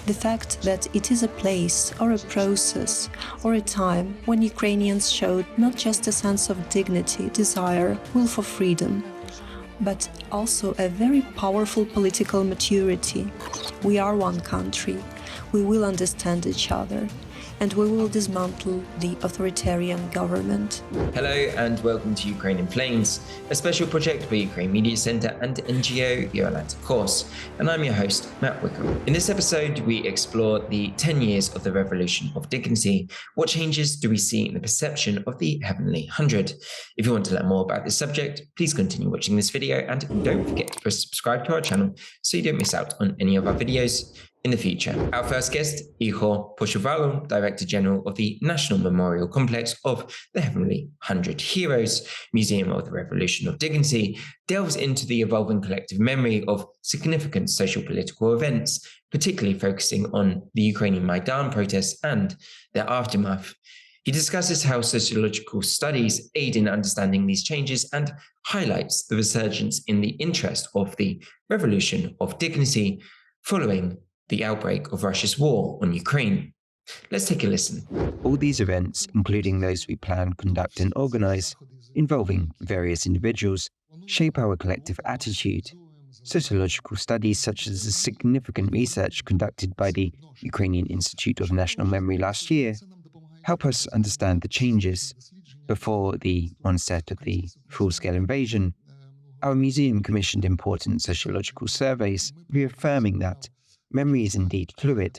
The fact that it is a place or a process or a time when Ukrainians showed not just a sense of dignity, desire, will for freedom, but also a very powerful political maturity. We are one country, we will understand each other, and we will dismantle the authoritarian government. Hello and welcome to Ukrainian Flames, a special project by Ukraine Media Centre and NGO Atlantic Course, and I'm your host, Matt Wickham. In this episode, we explore the 10 years of the Revolution of Dignity. What changes do we see in the perception of the Heavenly 100? If you want to learn more about this subject, please continue watching this video and don't forget to press subscribe to our channel so you don't miss out on any of our videos in the future. Our first guest, Ihor, Poshyvaylo, Director General of the National Memorial Complex of the Heavenly 100 Heroes, Museum of the Revolution of Dignity, delves into the evolving collective memory of significant social-political events, particularly focusing on the Ukrainian Maidan protests and their aftermath. He discusses how sociological studies aid in understanding these changes and highlights the resurgence in the interest of the Revolution of Dignity following the outbreak of Russia's war on Ukraine. Let's take a listen. All these events, including those we plan, conduct and organize, involving various individuals, shape our collective attitude. Sociological studies such as the significant research conducted by the Ukrainian Institute of National Memory last year help us understand the changes. Before the onset of the full-scale invasion, our museum commissioned important sociological surveys reaffirming that memory is indeed fluid,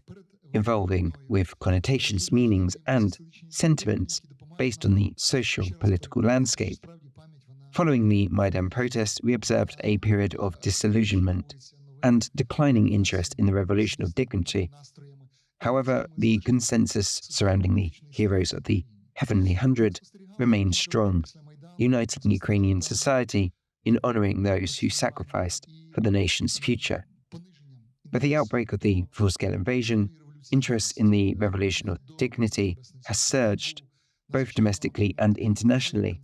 evolving with connotations, meanings, and sentiments based on the socio-political landscape. Following the Maidan protests, we observed a period of disillusionment and declining interest in the Revolution of Dignity. However, the consensus surrounding the heroes of the Heavenly 100 remains strong, uniting Ukrainian society in honoring those who sacrificed for the nation's future. With the outbreak of the full-scale invasion, interest in the Revolution of Dignity has surged, both domestically and internationally.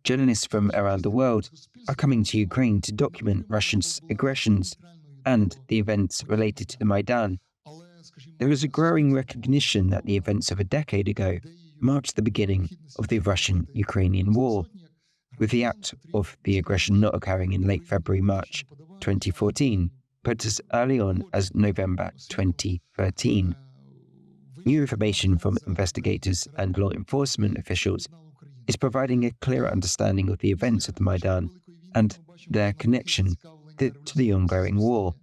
Journalists from around the world are coming to Ukraine to document Russia's aggressions and the events related to the Maidan. There is a growing recognition that the events of a decade ago marked the beginning of the Russian-Ukrainian war, with the act of the aggression not occurring in late February-March 2014, but as early on as November 2013. New information from investigators and law enforcement officials is providing a clearer understanding of the events of the Maidan and their connection to the ongoing war.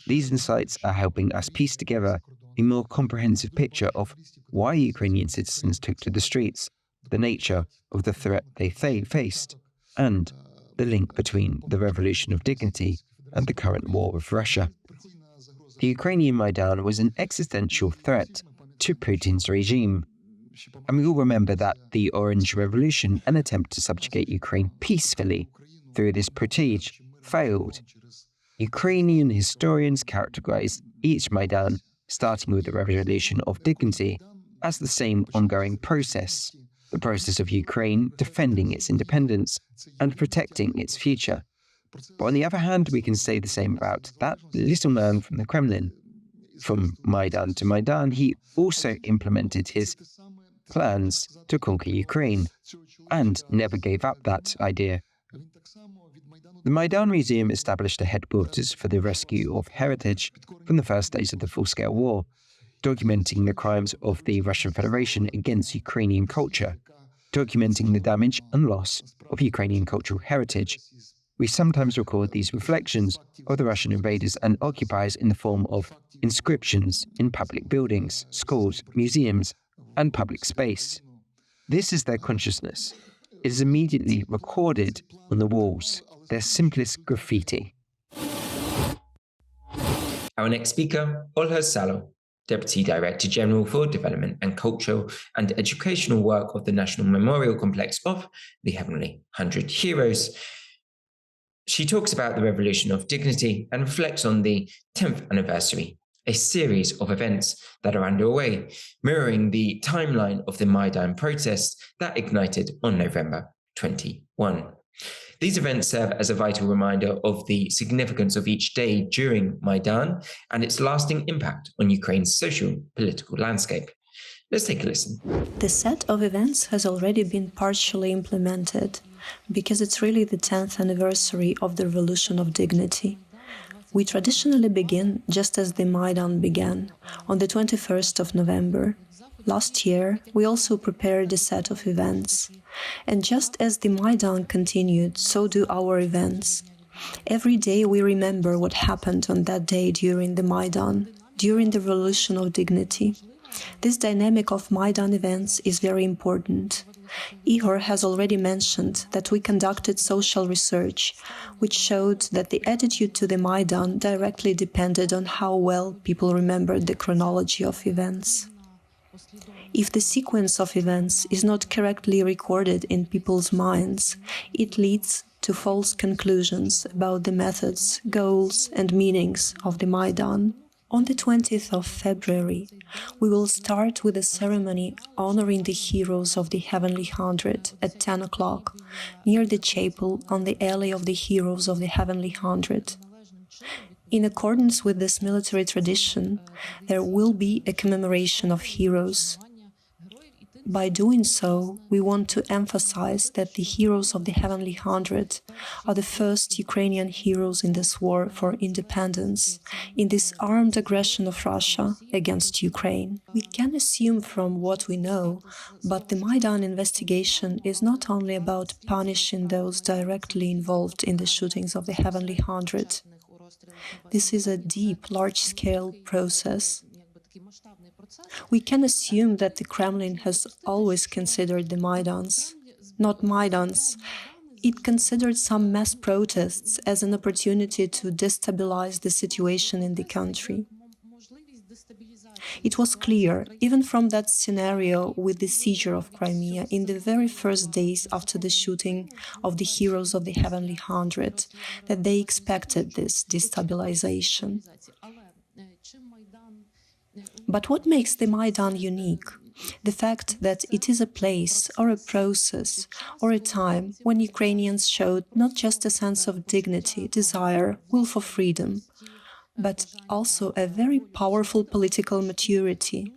These insights are helping us piece together a more comprehensive picture of why Ukrainian citizens took to the streets, the nature of the threat they faced, and the link between the Revolution of Dignity and the current war with Russia. The Ukrainian Maidan was an existential threat to Putin's regime. And we all remember that the Orange Revolution, an attempt to subjugate Ukraine peacefully through this prestige, failed. Ukrainian historians characterize each Maidan, starting with the Revolution of Dignity, as the same ongoing process, the process of Ukraine defending its independence and protecting its future. But on the other hand, we can say the same about that little man from the Kremlin. From Maidan to Maidan, he also implemented his plans to conquer Ukraine and never gave up that idea. The Maidan Museum established a headquarters for the rescue of heritage from the first days of the full-scale war, documenting the crimes of the Russian Federation against Ukrainian culture, documenting the damage and loss of Ukrainian cultural heritage. We sometimes record these reflections of the Russian invaders and occupiers in the form of inscriptions in public buildings, schools, museums, and public space. This is their consciousness. It is immediately recorded on the walls, their simplest graffiti. Our next speaker, Olha Salo, Deputy Director General for Development and Cultural and Educational Work of the National Memorial Complex of the Heavenly 100 Heroes. She talks about the Revolution of Dignity and reflects on the 10th anniversary, a series of events that are underway, mirroring the timeline of the Maidan protests that ignited on November 21. These events serve as a vital reminder of the significance of each day during Maidan and its lasting impact on Ukraine's social political landscape. Let's take a listen. The set of events has already been partially implemented because it's really the 10th anniversary of the Revolution of Dignity. We traditionally begin just as the Maidan began, on the 21st of November. Last year, we also prepared a set of events. And just as the Maidan continued, so do our events. Every day we remember what happened on that day during the Maidan, during the Revolution of Dignity. This dynamic of Maidan events is very important. Ihor has already mentioned that we conducted social research, which showed that the attitude to the Maidan directly depended on how well people remembered the chronology of events. If the sequence of events is not correctly recorded in people's minds, it leads to false conclusions about the methods, goals, and meanings of the Maidan. On the 20th of February, we will start with a ceremony honoring the heroes of the Heavenly Hundred at 10 o'clock, near the chapel on the Alley of the Heroes of the Heavenly Hundred. In accordance with this military tradition, there will be a commemoration of heroes. By doing so, we want to emphasize that the heroes of the Heavenly Hundred are the first Ukrainian heroes in this war for independence, in this armed aggression of Russia against Ukraine. We can assume from what we know, but the Maidan investigation is not only about punishing those directly involved in the shootings of the Heavenly Hundred. This is a deep, large-scale process. We can assume that the Kremlin has always considered the Maidans, not Maidans. It considered some mass protests as an opportunity to destabilize the situation in the country. It was clear, even from that scenario with the seizure of Crimea in the very first days after the shooting of the heroes of the Heavenly Hundred, that they expected this destabilization. But what makes the Maidan unique? The fact that it is a place or a process or a time when Ukrainians showed not just a sense of dignity, desire, will for freedom, but also a very powerful political maturity.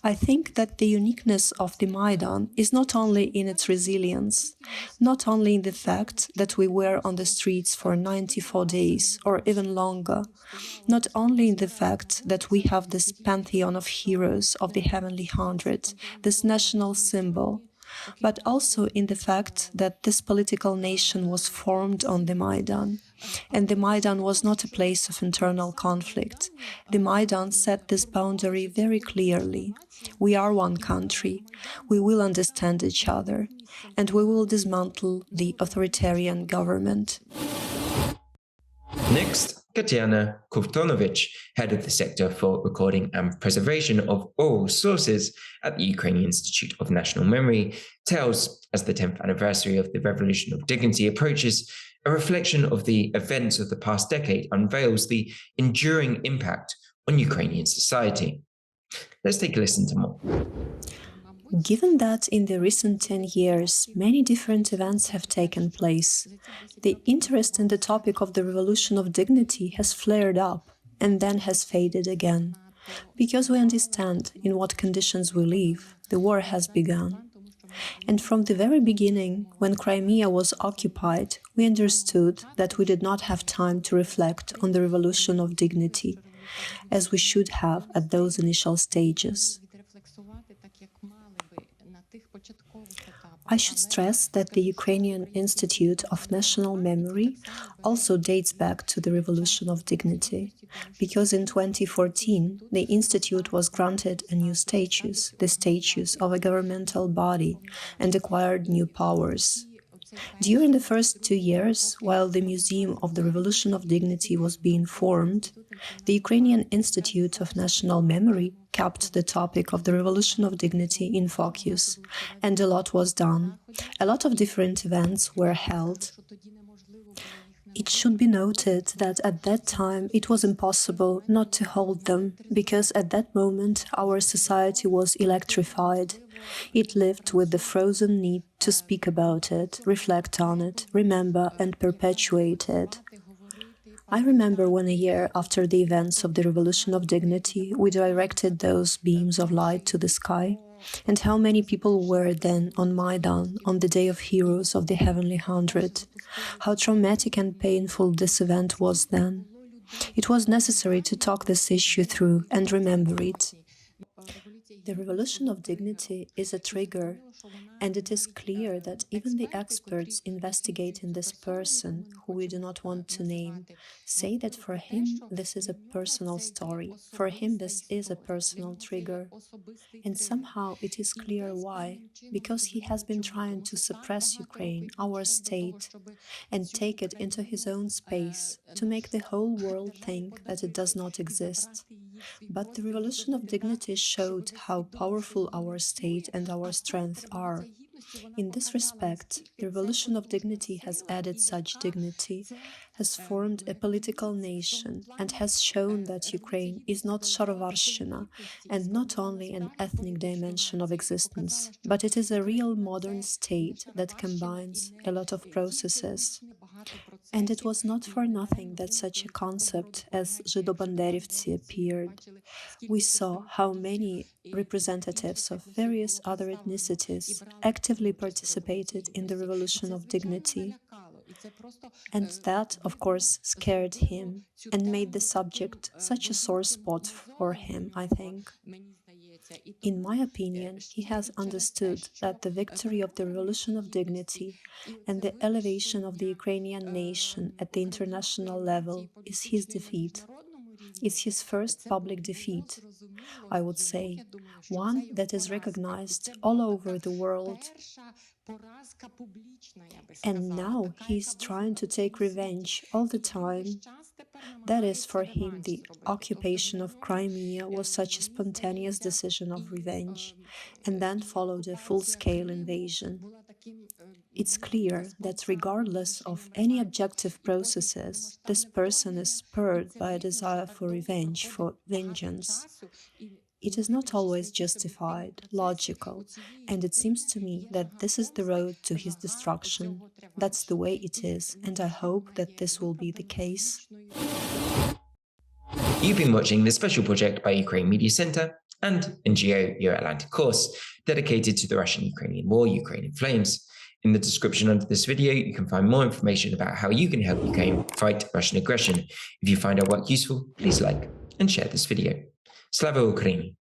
I think that the uniqueness of the Maidan is not only in its resilience, not only in the fact that we were on the streets for 94 days or even longer, not only in the fact that we have this pantheon of heroes of the Heavenly Hundred, this national symbol, but also in the fact that this political nation was formed on the Maidan. And the Maidan was not a place of internal conflict. The Maidan set this boundary very clearly. We are one country, we will understand each other, and we will dismantle the authoritarian government. Next, Tetyana Kovtunovych, head of the Sector for Recording and Preservation of Oral Sources at the Ukrainian Institute of National Memory, tells, as the 10th anniversary of the Revolution of Dignity approaches, a reflection of the events of the past decade unveils the enduring impact on Ukrainian society. Let's take a listen to more. Given that in the recent 10 years many different events have taken place, the interest in the topic of the Revolution of Dignity has flared up and then has faded again. Because we understand in what conditions we live, the war has begun. And from the very beginning, when Crimea was occupied, we understood that we did not have time to reflect on the Revolution of Dignity, as we should have at those initial stages. I should stress that the Ukrainian Institute of National Memory also dates back to the Revolution of Dignity, because in 2014 the Institute was granted a new status, the status of a governmental body, and acquired new powers. During the first 2 years, while the Museum of the Revolution of Dignity was being formed, the Ukrainian Institute of National Memory kept the topic of the Revolution of Dignity in focus, and a lot was done. A lot of different events were held. It should be noted that at that time it was impossible not to hold them, because at that moment our society was electrified. It lived with the frozen need to speak about it, reflect on it, remember and perpetuate it. I remember when a year after the events of the Revolution of Dignity, we directed those beams of light to the sky, and how many people were then on Maidan, on the Day of Heroes of the Heavenly Hundred. How traumatic and painful this event was then. It was necessary to talk this issue through and remember it. The Revolution of Dignity is a trigger, and it is clear that even the experts investigating this person, who we do not want to name, say that for him this is a personal story, for him this is a personal trigger. And somehow it is clear why, because he has been trying to suppress Ukraine, our state, and take it into his own space, to make the whole world think that it does not exist. But the Revolution of Dignity showed how powerful our state and our strength are. In this respect, the Revolution of Dignity has added such dignity, has formed a political nation, and has shown that Ukraine is not Sharovarshchina, and not only an ethnic dimension of existence, but it is a real modern state that combines a lot of processes. And it was not for nothing that such a concept as Żydobanderivtsi appeared. We saw how many representatives of various other ethnicities actively participated in the Revolution of Dignity. And that, of course, scared him and made the subject such a sore spot for him, I think. In my opinion, he has understood that the victory of the Revolution of Dignity and the elevation of the Ukrainian nation at the international level is his defeat. It's his first public defeat, I would say, one that is recognized all over the world. And now he's trying to take revenge all the time. That is, for him, the occupation of Crimea was such a spontaneous decision of revenge, and then followed a full-scale invasion. It's clear that regardless of any objective processes, this person is spurred by a desire for revenge, for vengeance. It is not always justified, logical, and it seems to me that this is the road to his destruction. That's the way it is, and I hope that this will be the case. You've been watching the special project by Ukraine Media Center and NGO Euro-Atlantic course dedicated to the Russian-Ukrainian War, Ukraine in Flames. In the description under this video, you can find more information about how you can help Ukraine fight Russian aggression. If you find our work useful, please like and share this video. Slava Ukraini!